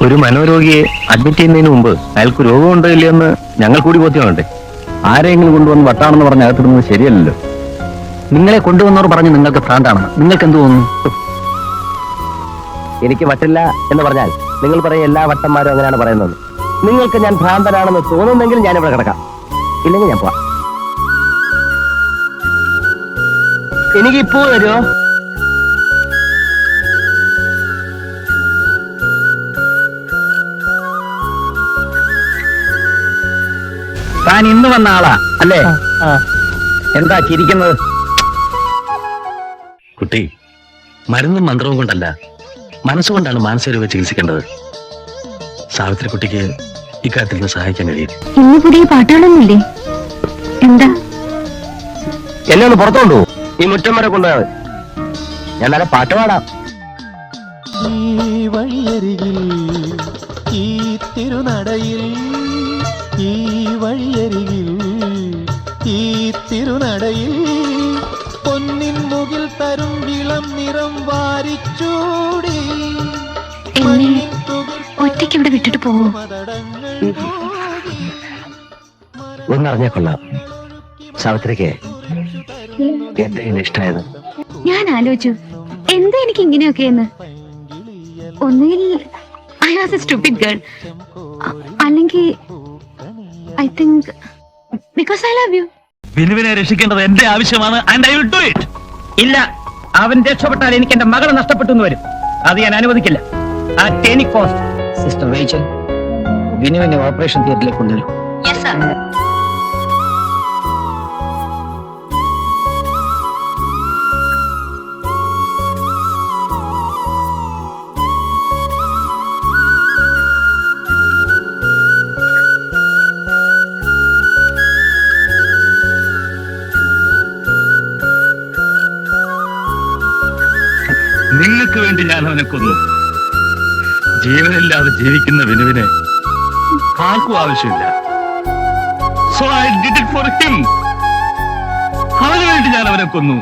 ഒരു മനോരോഗിയെ അഡ്മിറ്റ് ചെയ്യുന്നതിന് മുമ്പ് അയാൾക്ക് രോഗമുണ്ടോ ഇല്ലയെന്ന് ഞങ്ങൾ കൂടി ബോധ്യമാകട്ടെ. ആരെങ്കിലും കൊണ്ടുവന്ന് വട്ടാണെന്ന് പറഞ്ഞ് അകത്തിടുന്നത് ശരിയല്ലല്ലോ. നിങ്ങളെ കൊണ്ടുവന്നവർ പറഞ്ഞു നിങ്ങൾക്ക് ഭ്രാന്താണ്. നിങ്ങൾക്ക് എന്ത് തോന്നുന്നു? എനിക്ക് വട്ടില്ല എന്ന് പറഞ്ഞാൽ നിങ്ങൾ പറയും എല്ലാ വട്ടന്മാരും അങ്ങനെയാണ് പറയുന്നത്. നിങ്ങൾക്ക് ഞാൻ ഭ്രാന്തനാണെന്ന് തോന്നുന്നെങ്കിൽ ഞാൻ ഇവിടെ കിടക്കാം, ഇല്ലെങ്കിൽ ഞാൻ പോവാം. എനിക്ക് ഇപ്പോ തരുമോ? താൻ ഇന്ന് വന്ന ആളാ അല്ലേ? എന്താ ചിരിക്കുന്നത്? കുട്ടി, മരുന്നും മന്ത്രവും കൊണ്ടല്ല, മനസ്സുകൊണ്ടാണ് മാനസിക രോഗം ചികിത്സിക്കേണ്ടത്. സാവിത്രി കുട്ടിക്ക് ഇക്കാര്യത്തിൽ നിന്ന് സഹായിക്കാൻ കഴിയും. ഇന്ന് പുതിയ പാട്ടുകളൊന്നുമില്ലേ? എന്താ? എന്നെ ഒന്ന് പുറത്തോണ്ടു. ഈ മുറ്റം വരെ കൊണ്ടുപോയാൽ ഞാൻ നല്ല പാട്ട് പാടാം. ഈ വഴിയരികിൽ, ഈ തിരുനടയിൽ, ഈ വഴിയരികിൽ, ഈ തിരുനടയിൽ പൊന്നിൻ മുകിൽ തരും ഇളം നിറം വാരിച്ചൂടി എന്നെ ഒറ്റയ്ക്ക് ഇവിടെ വിട്ടിട്ട് പോവോ? ഒന്നറിഞ്ഞാ കൊള്ളാം. സാവിത്രിക്ക് എന്തെങ്കിലും ഇഷ്ടമായത്? ഞാൻ ആലോചിച്ചു എന്താ എനിക്ക് ഇങ്ങനെയൊക്കെയെന്ന്. ഒന്നുകിൽ I was a stupid girl, അല്ലെങ്കിൽ I think because I love you. വിനുവിനെ രക്ഷിക്കേണ്ടത് എന്റെ ആവശ്യമാണ്. And I will do it. ഇല്ല, അവൻ രക്ഷപ്പെട്ടാൽ എനിക്ക് എന്റെ മകളെ നഷ്ടപ്പെട്ടു എന്ന് വരും. അത് ഞാൻ അനുവദിക്കില്ല. At any cost. Sister Rachel, വിനുവിനെ ഓപ്പറേഷൻ തിയേറ്ററിലേക്ക് കൊണ്ടുവരും. നിങ്ങൾക്ക് വേണ്ടി ഞാൻ അവനെ കൊന്നു. ജീവനില്ലാതെ ജീവിക്കുന്ന വിനുവിനെ ആർക്കും ആവശ്യമില്ല. So I did it for him. അവന് വേണ്ടി ഞാൻ അവനെ കൊന്നു.